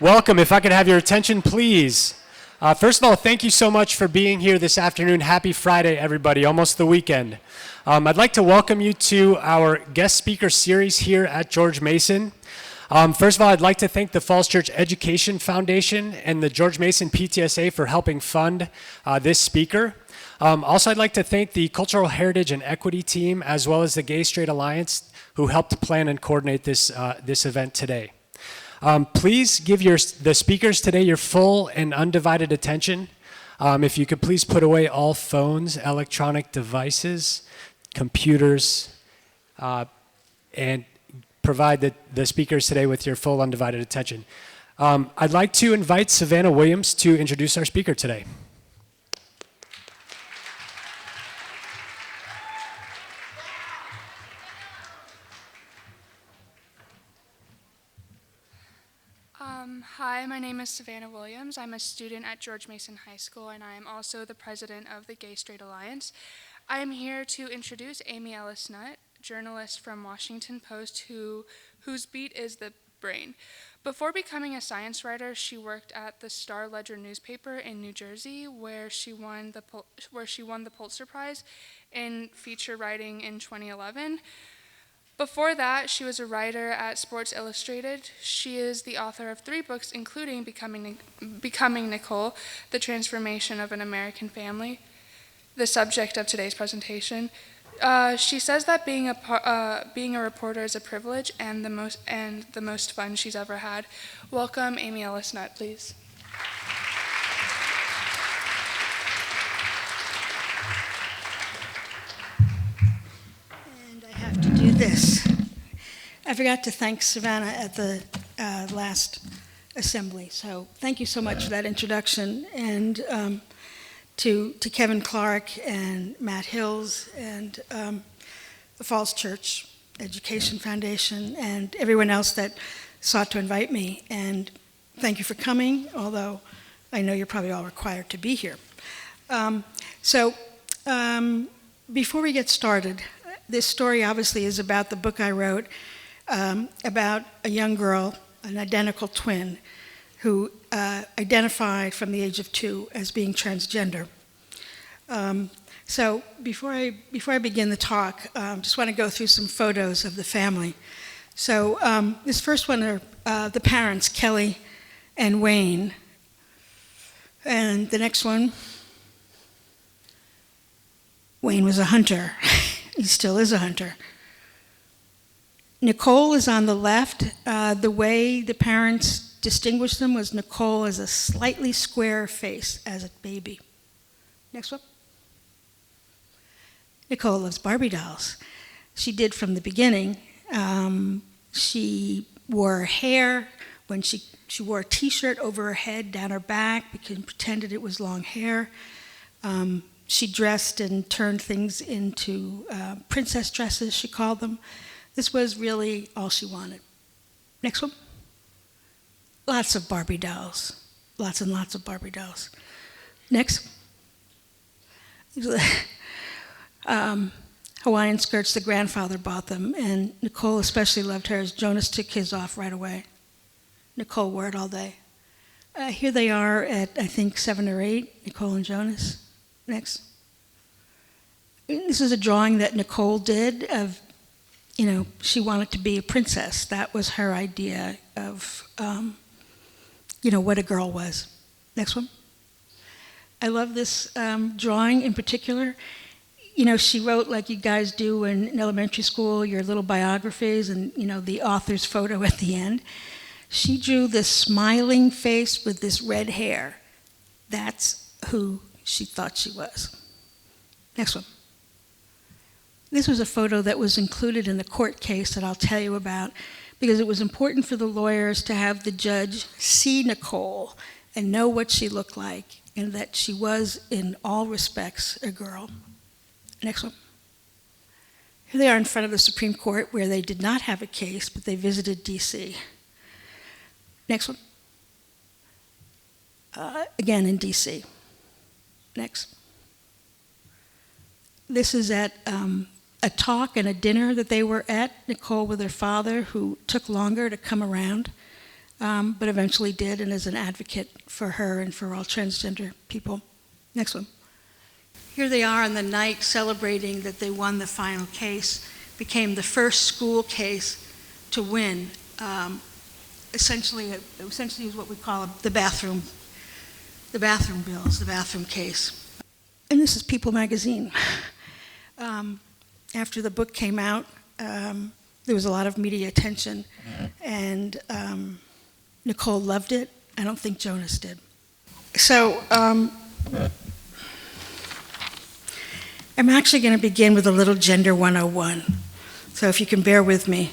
Welcome. If I could have your attention, please. First of all, thank you so much for being here this afternoon. Happy Friday, everybody, almost the weekend. I'd like to welcome you to our guest speaker series here at George Mason. First of all, I'd like to thank the Falls Church Education Foundation and the George Mason PTSA for helping fund this speaker. Also, I'd like to thank the Cultural Heritage and Equity team, as well as the Gay Straight Alliance, who helped plan and coordinate this event today. Please give the speakers today your full and undivided attention. If you could please put away all phones, electronic devices, computers, and provide the speakers today with your full undivided attention. I'd like to invite Savannah Williams to introduce our speaker today. Hi, my name is Savannah Williams. I'm a student at George Mason High School, and I am also the president of the Gay Straight Alliance. I am here to introduce Amy Ellis Nutt, journalist from Washington Post, whose beat is the brain. Before becoming a science writer, she worked at the Star-Ledger newspaper in New Jersey, where she won the Pulitzer Prize in feature writing in 2011. Before that, she was a writer at Sports Illustrated. She is the author of 3 books, including Becoming Nicole, The Transformation of an American Family, the subject of today's presentation. She says that being a reporter is a privilege and the most fun she's ever had. Welcome, Amy Ellis Nutt, please. Do this. I forgot to thank Savannah at the last assembly, so thank you so much for that introduction, and to Kevin Clark and Matt Hills and the Falls Church Education Foundation and everyone else that sought to invite me, and thank you for coming, although I know you're probably all required to be here. Before we get started, this story obviously is about the book I wrote about a young girl, an identical twin, who identified from the age of 2 as being transgender. So before I begin the talk, just want to go through some photos of the family. So this first one are the parents, Kelly and Wayne. And the next one, Wayne was a hunter. He still is a hunter. Nicole is on the left. The way the parents distinguished them was Nicole has a slightly square face as a baby. Next one. Nicole loves Barbie dolls. She did from the beginning. She wore her hair when she wore a t-shirt over her head, down her back, because pretended it was long hair. She dressed and turned things into princess dresses, she called them. This was really all she wanted. Next one. Lots of Barbie dolls. Lots and lots of Barbie dolls. Next. Hawaiian Skirts, the grandfather bought them, and Nicole especially loved hers. Jonas took his off right away. Nicole wore it all day. Here they are at, I think, 7 or 8, Nicole and Jonas. Next. This is a drawing that Nicole did of, she wanted to be a princess. That was her idea of, what a girl was. Next one. I love this drawing in particular. She wrote, like you guys do in elementary school, your little biographies and, the author's photo at the end. She drew this smiling face with this red hair. That's who she thought she was. Next one. This was a photo that was included in the court case that I'll tell you about because it was important for the lawyers to have the judge see Nicole and know what she looked like and that she was, in all respects, a girl. Next one. Here they are in front of the Supreme Court where they did not have a case, but they visited D.C. Next one. Again in D.C. Next. This is at a talk and a dinner that they were at, Nicole with her father, who took longer to come around. but eventually did and is an advocate for her and for all transgender people. Next one. Here they are on the night celebrating that they won the final case, became the first school case to win. Essentially is what we call the bathroom bills, the bathroom case. And this is People magazine. After the book came out, there was a lot of media attention, and Nicole loved it. I don't think Jonas did. So I'm actually going to begin with a little Gender 101. So if you can bear with me.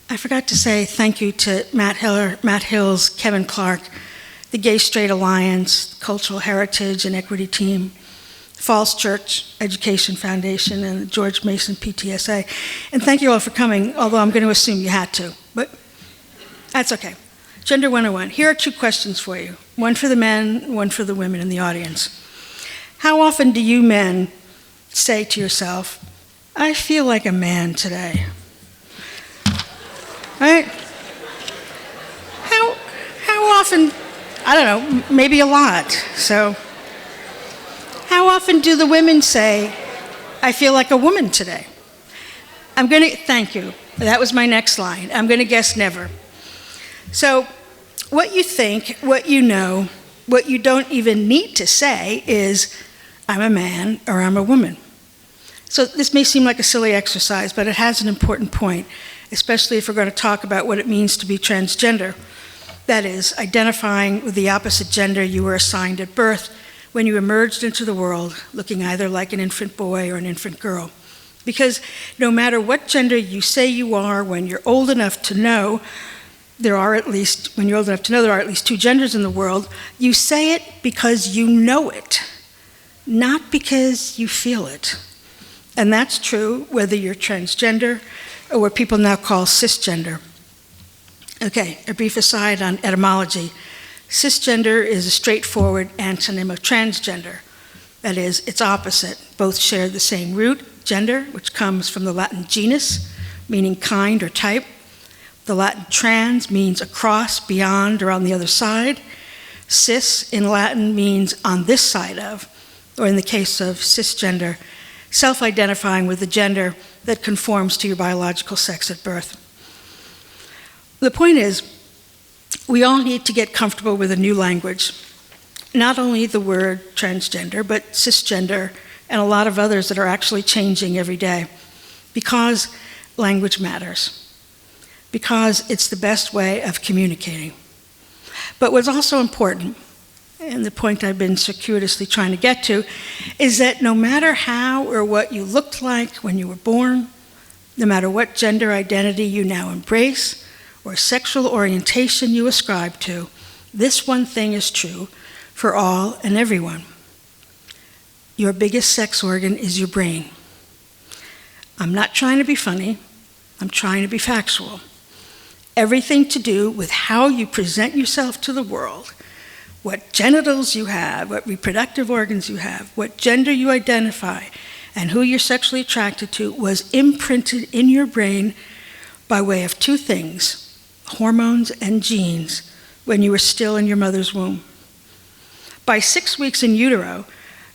I forgot to say thank you to Matt Hills, Kevin Clark, the Gay Straight Alliance, Cultural Heritage and Equity Team, Falls Church Education Foundation, and the George Mason PTSA. And thank you all for coming, although I'm going to assume you had to, but that's okay. Gender 101. Here are 2 questions for you. One for the men, one for the women in the audience. How often do you men say to yourself, I feel like a man today? Right? How often, I don't know, maybe a lot. So, how often do the women say, I feel like a woman today? Thank you. That was my next line. I'm going to guess never. So, what you think, what you know, what you don't even need to say is, I'm a man or I'm a woman. So this may seem like a silly exercise, but it has an important point, especially if we're going to talk about what it means to be transgender. That is, identifying with the opposite gender you were assigned at birth when you emerged into the world looking either like an infant boy or an infant girl. Because no matter what gender you say you are when you're old enough to know, there are at least 2 genders in the world, you say it because you know it, not because you feel it. And that's true whether you're transgender or what people now call cisgender. Okay, a brief aside on etymology. Cisgender is a straightforward antonym of transgender. That is, its opposite. Both share the same root, gender, which comes from the Latin genus, meaning kind or type. The Latin trans means across, beyond, or on the other side. Cis in Latin means on this side of, or in the case of cisgender, self-identifying with the gender that conforms to your biological sex at birth. The point is, we all need to get comfortable with a new language. Not only the word transgender, but cisgender, and a lot of others that are actually changing every day. Because language matters. Because it's the best way of communicating. But what's also important, and the point I've been circuitously trying to get to, is that no matter how or what you looked like when you were born, no matter what gender identity you now embrace, or sexual orientation you ascribe to, this one thing is true for all and everyone. Your biggest sex organ is your brain. I'm not trying to be funny, I'm trying to be factual. Everything to do with how you present yourself to the world, what genitals you have, what reproductive organs you have, what gender you identify, and who you're sexually attracted to was imprinted in your brain by way of 2 things, hormones and genes, when you were still in your mother's womb. By 6 weeks in utero,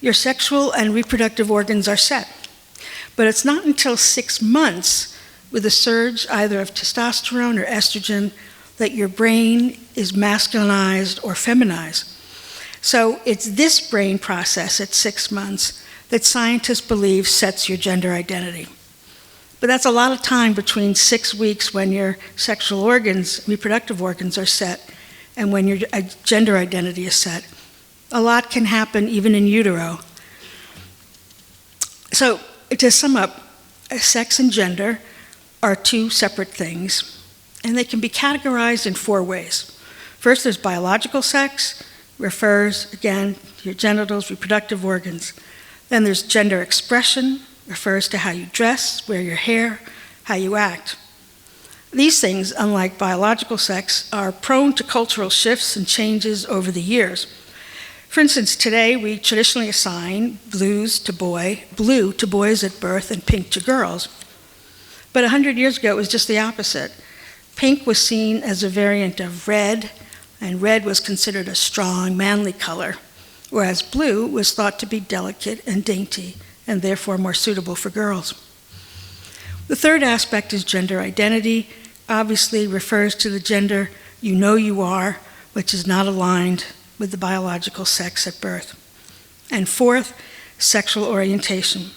your sexual and reproductive organs are set. But it's not until 6 months, with a surge either of testosterone or estrogen, that your brain is masculinized or feminized. So it's this brain process at 6 months that scientists believe sets your gender identity. But that's a lot of time between 6 weeks when your sexual organs, reproductive organs are set, and when your gender identity is set. A lot can happen even in utero. So to sum up, sex and gender are 2 separate things, and they can be categorized in 4 ways. First, there's biological sex, refers, again, to your genitals, reproductive organs. Then there's gender expression, refers to how you dress, wear your hair, how you act. These things, unlike biological sex, are prone to cultural shifts and changes over the years. For instance, today we traditionally assign blue to boys at birth and pink to girls. But 100 years ago, it was just the opposite. Pink was seen as a variant of red, and red was considered a strong, manly color, whereas blue was thought to be delicate and dainty, and therefore more suitable for girls. The third aspect is gender identity, obviously refers to the gender you know you are, which is not aligned with the biological sex at birth. And fourth, sexual orientation,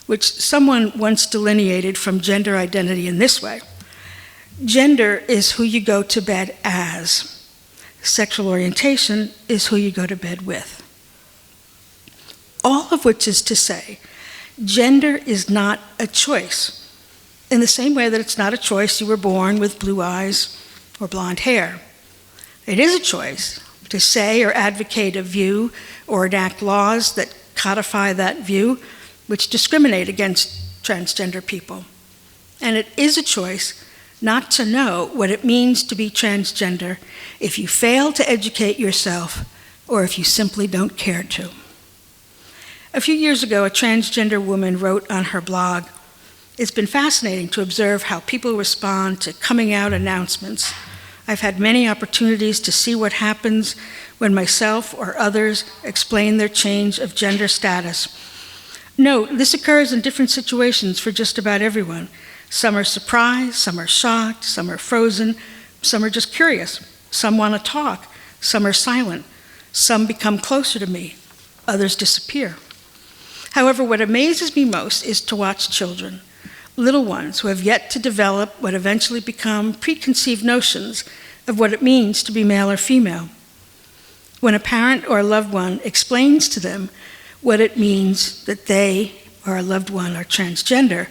which someone once delineated from gender identity in this way. Gender is who you go to bed as. Sexual orientation is who you go to bed with. All of which is to say, gender is not a choice, in the same way that it's not a choice you were born with blue eyes or blonde hair. It is a choice to say or advocate a view or enact laws that codify that view, which discriminate against transgender people. And it is a choice not to know what it means to be transgender if you fail to educate yourself or if you simply don't care to. A few years ago, a transgender woman wrote on her blog, "It's been fascinating to observe how people respond to coming out announcements. I've had many opportunities to see what happens when myself or others explain their change of gender status. Note, this occurs in different situations for just about everyone. Some are surprised, some are shocked, some are frozen, some are just curious. Some want to talk, some are silent. Some become closer to me, others disappear. However, what amazes me most is to watch children, little ones who have yet to develop what eventually become preconceived notions of what it means to be male or female. When a parent or a loved one explains to them what it means that they or a loved one are transgender,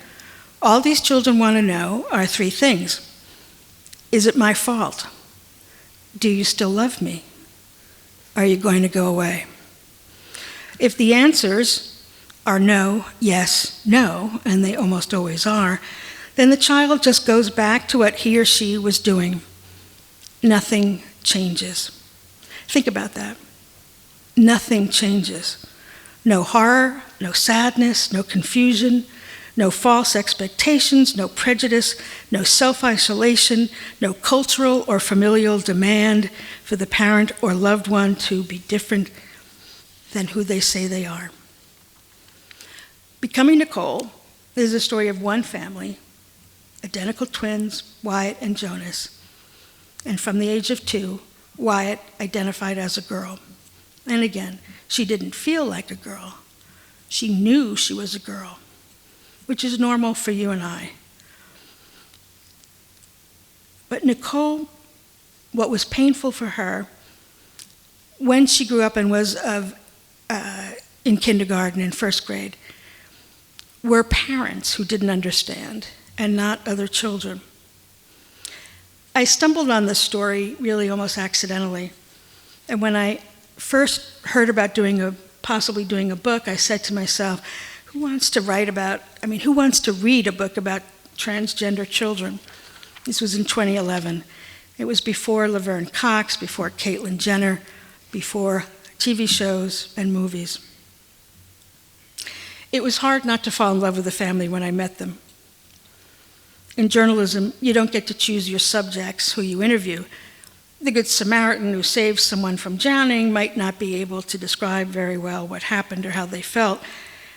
all these children want to know are three things. Is it my fault? Do you still love me? Are you going to go away? If the answers are no, yes, no, and they almost always are, then the child just goes back to what he or she was doing. Nothing changes. Think about that. Nothing changes. No horror, no sadness, no confusion, no false expectations, no prejudice, no self-isolation, no cultural or familial demand for the parent or loved one to be different than who they say they are. Becoming Nicole is the story of one family, identical twins, Wyatt and Jonas. And from the age of 2, Wyatt identified as a girl. And again, she didn't feel like a girl. She knew she was a girl, which is normal for you and I. But Nicole, what was painful for her, when she grew up and was in kindergarten and first grade, were parents who didn't understand and not other children. I stumbled on this story really almost accidentally. And when I first heard about possibly doing a book, I said to myself, who wants to read a book about transgender children? This was in 2011. It was before Laverne Cox, before Caitlyn Jenner, before TV shows and movies. It was hard not to fall in love with the family when I met them. In journalism, you don't get to choose your subjects, who you interview. The Good Samaritan who saves someone from drowning might not be able to describe very well what happened or how they felt.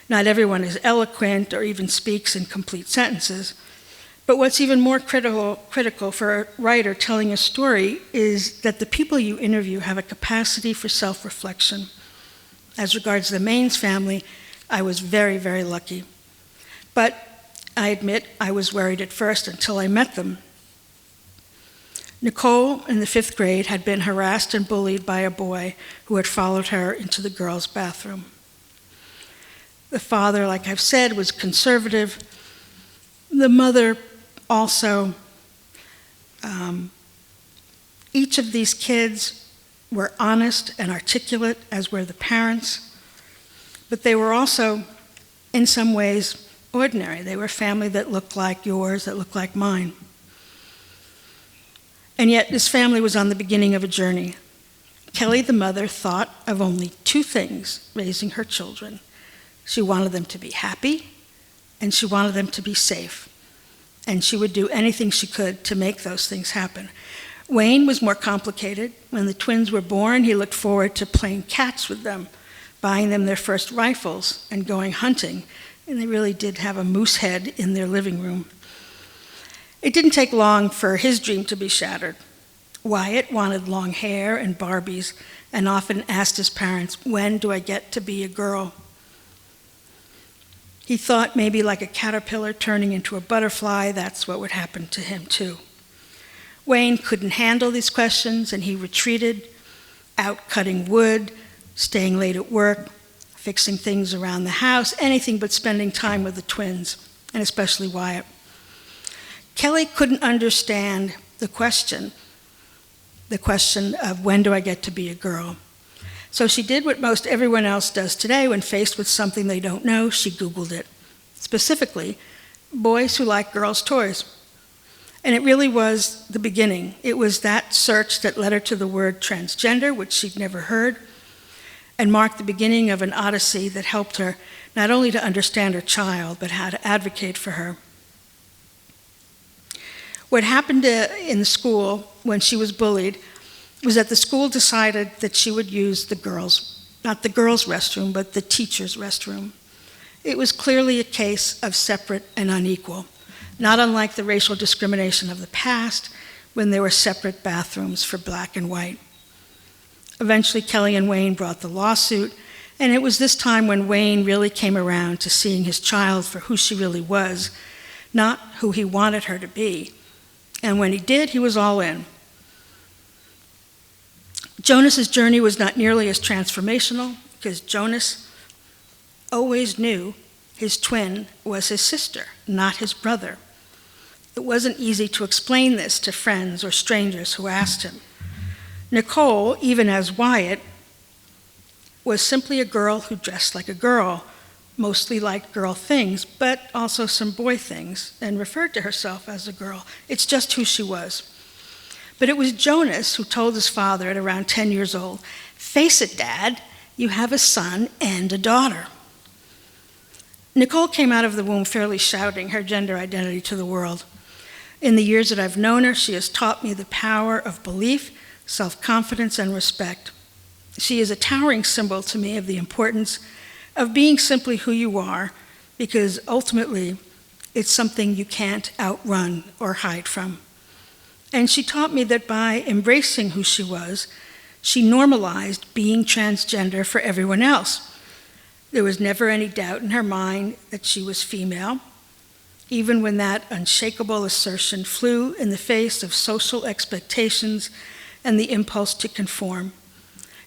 Not everyone is eloquent or even speaks in complete sentences. But what's even more critical for a writer telling a story is that the people you interview have a capacity for self-reflection. As regards the Maines family, I was very, very lucky. But I admit I was worried at first until I met them. Nicole, in the 5th grade, had been harassed and bullied by a boy who had followed her into the girls' bathroom. The father, like I've said, was conservative. The mother also. Each of these kids were honest and articulate, as were the parents. But they were also, in some ways, ordinary. They were family that looked like yours, that looked like mine. And yet this family was on the beginning of a journey. Kelly, the mother, thought of only 2 things raising her children. She wanted them to be happy, and she wanted them to be safe. and she would do anything she could to make those things happen. Wayne was more complicated. When the twins were born, he looked forward to playing catch with them, buying them their first rifles, and going hunting, and they really did have a moose head in their living room. It didn't take long for his dream to be shattered. Wyatt wanted long hair and Barbies, and often asked his parents, "When do I get to be a girl?" He thought maybe like a caterpillar turning into a butterfly, that's what would happen to him too. Wayne couldn't handle these questions, and he retreated, out cutting wood, staying late at work, fixing things around the house, anything but spending time with the twins, and especially Wyatt. Kelly couldn't understand the question of when do I get to be a girl? So she did what most everyone else does today when faced with something they don't know, she Googled it. Specifically, boys who like girls' toys. And it really was the beginning. It was that search that led her to the word transgender, which she'd never heard, and marked the beginning of an odyssey that helped her not only to understand her child, but how to advocate for her. What happened in the school when she was bullied was that the school decided that she would use not the girls' restroom, but the teacher's restroom. It was clearly a case of separate and unequal, not unlike the racial discrimination of the past when there were separate bathrooms for black and white. Eventually, Kelly and Wayne brought the lawsuit, and it was this time when Wayne really came around to seeing his child for who she really was, not who he wanted her to be. And when he did, he was all in. Jonas's journey was not nearly as transformational because Jonas always knew his twin was his sister, not his brother. It wasn't easy to explain this to friends or strangers who asked him. Nicole, even as Wyatt, was simply a girl who dressed like a girl, mostly liked girl things, but also some boy things, and referred to herself as a girl. It's just who she was. But it was Jonas who told his father at around 10 years old, "Face it, Dad, you have a son and a daughter." Nicole came out of the womb fairly shouting her gender identity to the world. In the years that I've known her, she has taught me the power of belief, self-confidence, and respect. She is a towering symbol to me of the importance of being simply who you are, because ultimately it's something you can't outrun or hide from. And she taught me that by embracing who she was, she normalized being transgender for everyone else. There was never any doubt in her mind that she was female, even when that unshakable assertion flew in the face of social expectations and the impulse to conform.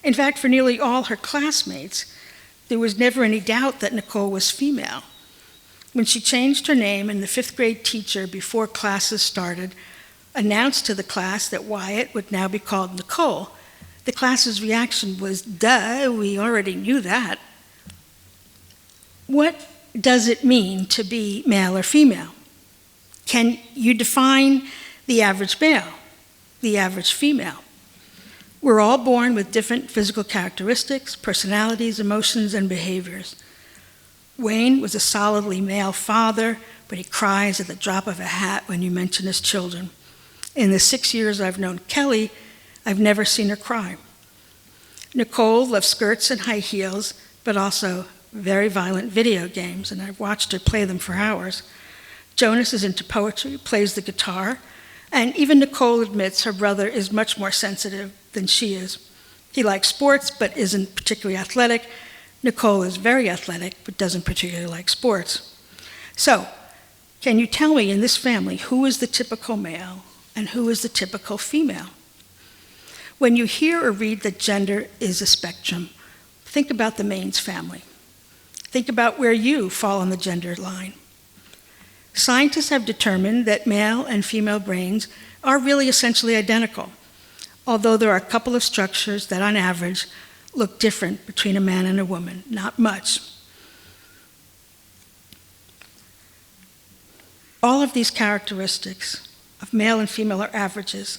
In fact, for nearly all her classmates, there was never any doubt that Nicole was female. When she changed her name, and the 5th grade teacher, before classes started, announced to the class that Wyatt would now be called Nicole, the class's reaction was, "Duh, we already knew that." What does it mean to be male or female? Can you define the average male, the average female? We're all born with different physical characteristics, personalities, emotions, and behaviors. Wayne was a solidly male father, but he cries at the drop of a hat when you mention his children. In the 6 years I've known Kelly, I've never seen her cry. Nicole loves skirts and high heels, but also very violent video games, and I've watched her play them for hours. Jonas is into poetry, plays the guitar, and even Nicole admits her brother is much more sensitive than she is. He likes sports, but isn't particularly athletic. Nicole is very athletic, but doesn't particularly like sports. So, can you tell me in this family who is the typical male and who is the typical female? When you hear or read that gender is a spectrum, think about the Maines family. Think about where you fall on the gender line. Scientists have determined that male and female brains are really essentially identical, although there are a couple of structures that on average look different between a man and a woman, not much. All of these characteristics of male and female are averages.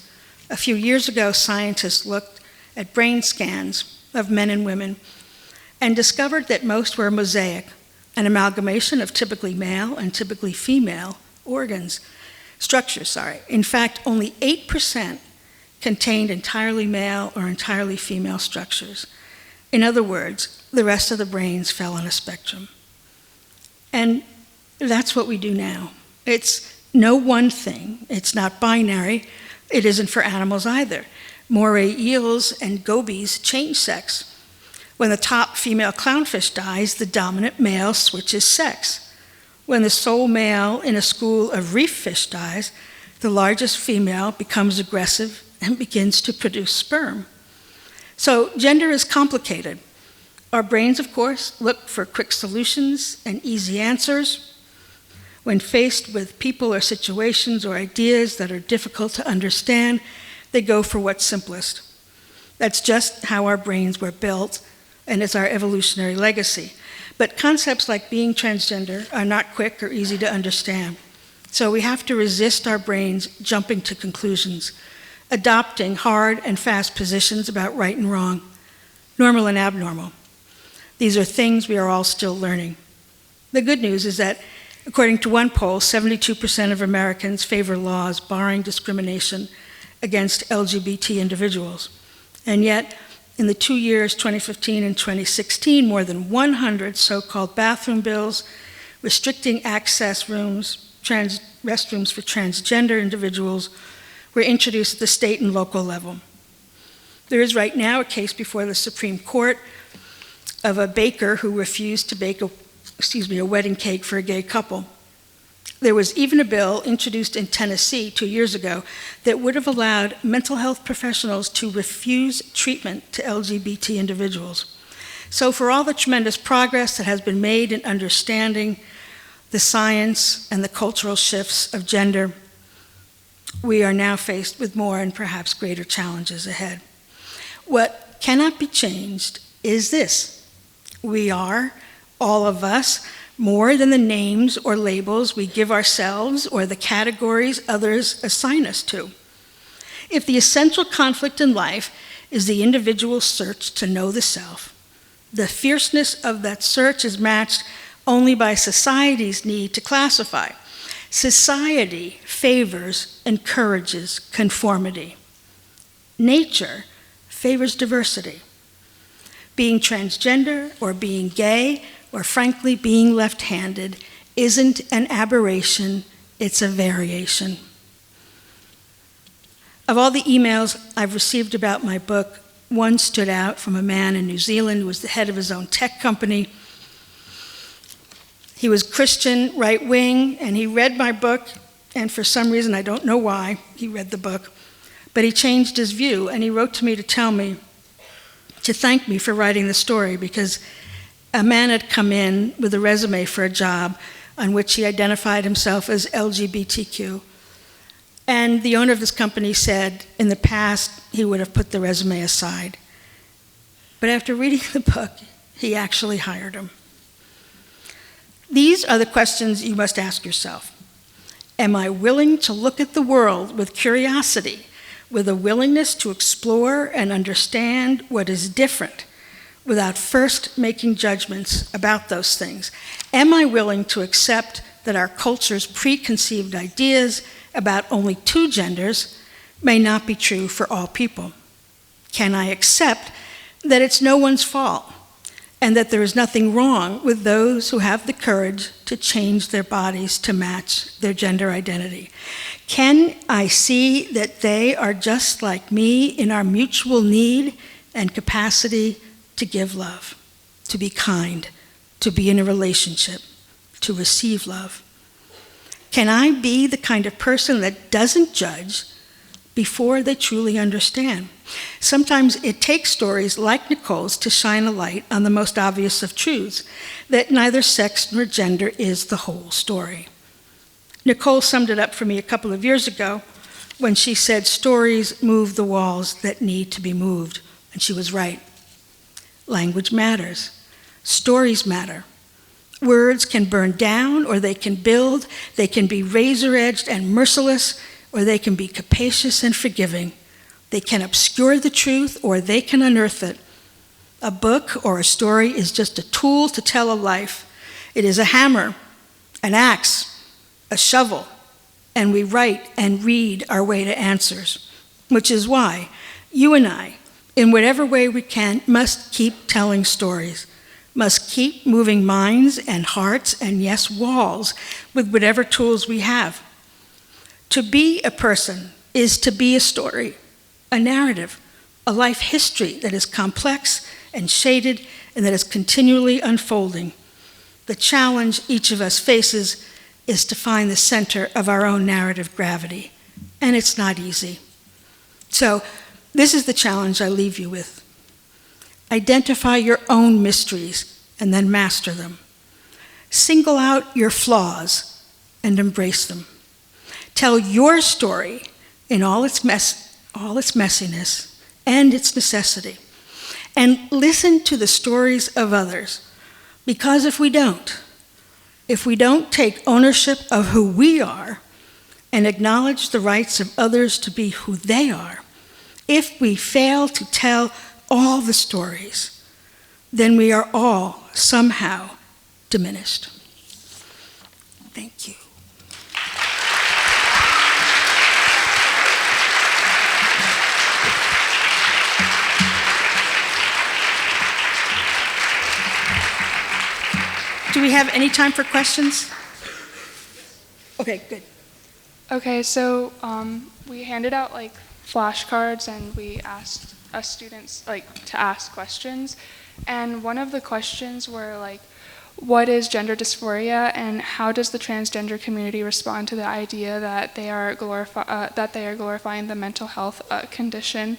A few years ago, scientists looked at brain scans of men and women and discovered that most were a mosaic, an amalgamation of typically male and typically female organs. structures. In fact, only 8% contained entirely male or entirely female structures. In other words, the rest of the brains fell on a spectrum. And that's what we do now. It's no one thing. It's not binary. It isn't for animals either. Moray eels and gobies change sex. When the top female clownfish dies, the dominant male switches sex. When the sole male in a school of reef fish dies, the largest female becomes aggressive and begins to produce sperm. So gender is complicated. Our brains, of course, look for quick solutions and easy answers. When faced with people or situations or ideas that are difficult to understand, they go for what's simplest. That's just how our brains were built, and it's our evolutionary legacy. But concepts like being transgender are not quick or easy to understand. So we have to resist our brains jumping to conclusions, adopting hard and fast positions about right and wrong, normal and abnormal. These are things we are all still learning. The good news is that, according to one poll, 72% of Americans favor laws barring discrimination against LGBT individuals. And yet, in the 2 years, 2015 and 2016, more than 100 so-called bathroom bills restricting access restrooms for transgender individuals were introduced at the state and local level. There is right now a case before the Supreme Court of a baker who refused to bake a wedding cake for a gay couple. There was even a bill introduced in Tennessee 2 years ago that would have allowed mental health professionals to refuse treatment to LGBT individuals. So for all the tremendous progress that has been made in understanding the science and the cultural shifts of gender, we are now faced with more and perhaps greater challenges ahead. What cannot be changed is this: we are, all of us, more than the names or labels we give ourselves or the categories others assign us to. If the essential conflict in life is the individual's search to know the self, the fierceness of that search is matched only by society's need to classify. Society favors, encourages conformity. Nature favors diversity. Being transgender or being gay or frankly being left-handed isn't an aberration, it's a variation. Of all the emails I've received about my book, one stood out from a man in New Zealand who was the head of his own tech company. He was Christian, right-wing, and he read my book, and for some reason, I don't know why, he read the book, but he changed his view, and he wrote to me to thank me for writing the story, because a man had come in with a resume for a job on which he identified himself as LGBTQ. And the owner of this company said in the past he would have put the resume aside. But after reading the book, he actually hired him. These are the questions you must ask yourself. Am I willing to look at the world with curiosity, with a willingness to explore and understand what is different, without first making judgments about those things? Am I willing to accept that our culture's preconceived ideas about only two genders may not be true for all people? Can I accept that it's no one's fault and that there is nothing wrong with those who have the courage to change their bodies to match their gender identity? Can I see that they are just like me in our mutual need and capacity to give love, to be kind, to be in a relationship, to receive love? Can I be the kind of person that doesn't judge before they truly understand? Sometimes it takes stories like Nicole's to shine a light on the most obvious of truths, that neither sex nor gender is the whole story. Nicole summed it up for me a couple of years ago when she said, "Stories move the walls that need to be moved." And she was right. Language matters. Stories matter. Words can burn down, or they can build. They can be razor-edged and merciless, or they can be capacious and forgiving. They can obscure the truth, or they can unearth it. A book or a story is just a tool to tell a life. It is a hammer, an axe, a shovel, and we write and read our way to answers, which is why you and I, in whatever way we can, must keep telling stories, must keep moving minds and hearts and, yes, walls with whatever tools we have. To be a person is to be a story, a narrative, a life history that is complex and shaded and that is continually unfolding. The challenge each of us faces is to find the center of our own narrative gravity, and it's not easy. So this is the challenge I leave you with. Identify your own mysteries and then master them. Single out your flaws and embrace them. Tell your story in all its messiness and its necessity. And listen to the stories of others. Because if we don't take ownership of who we are and acknowledge the rights of others to be who they are, if we fail to tell all the stories, then we are all somehow diminished. Thank you. Do we have any time for questions? Okay, good. Okay, so we handed out like flashcards and we asked us students to ask questions. And one of the questions were like, what is gender dysphoria and how does the transgender community respond to the idea that they are glorifying the mental health condition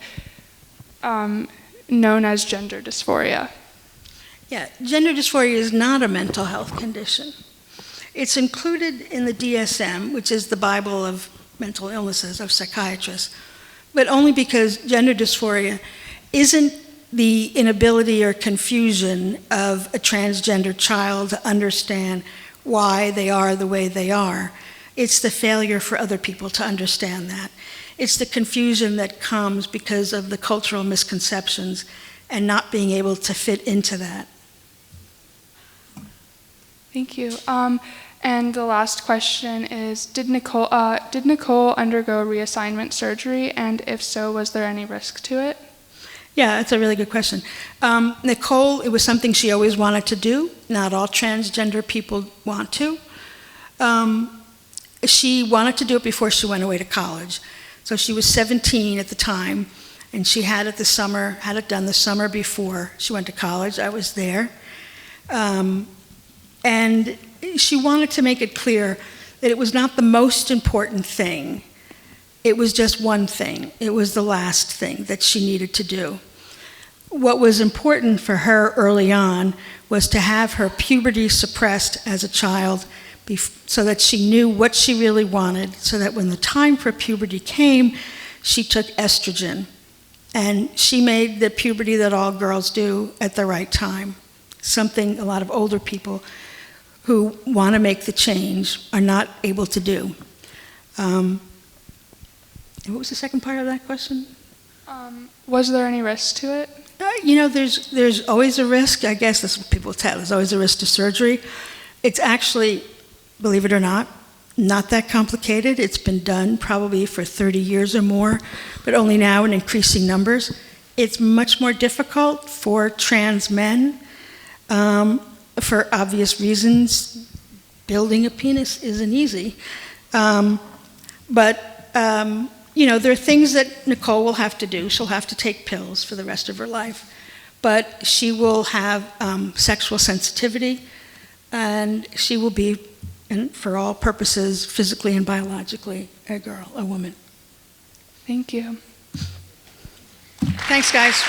known as gender dysphoria? Yeah, gender dysphoria is not a mental health condition. It's included in the DSM, which is the Bible of mental illnesses of psychiatrists, but only because gender dysphoria isn't the inability or confusion of a transgender child to understand why they are the way they are. It's the failure for other people to understand that. It's the confusion that comes because of the cultural misconceptions and not being able to fit into that. Thank you. And the last question is, did Nicole undergo reassignment surgery? And if so, was there any risk to it? Yeah, that's a really good question. Nicole, it was something she always wanted to do. Not all transgender people want to. She wanted to do it before she went away to college. So she was 17 at the time, and she had it done the summer before she went to college. I was there. And she wanted to make it clear that it was not the most important thing. It was just one thing. It was the last thing that she needed to do. What was important for her early on was to have her puberty suppressed as a child so that she knew what she really wanted, so that when the time for puberty came, she took estrogen. And she made the puberty that all girls do at the right time, something a lot of older people who want to make the change are not able to do. What was the second part of that question? Was there any risk to it? There's always a risk. I guess that's what people tell. There's always a risk to surgery. It's actually, believe it or not that complicated. It's been done probably for 30 years or more, but only now in increasing numbers. It's much more difficult for trans men for obvious reasons. Building a penis isn't easy. But there are things that Nicole will have to do. She'll have to take pills for the rest of her life. But she will have sexual sensitivity, and she will be, and for all purposes, physically and biologically, a girl, a woman. Thank you. Thanks, guys.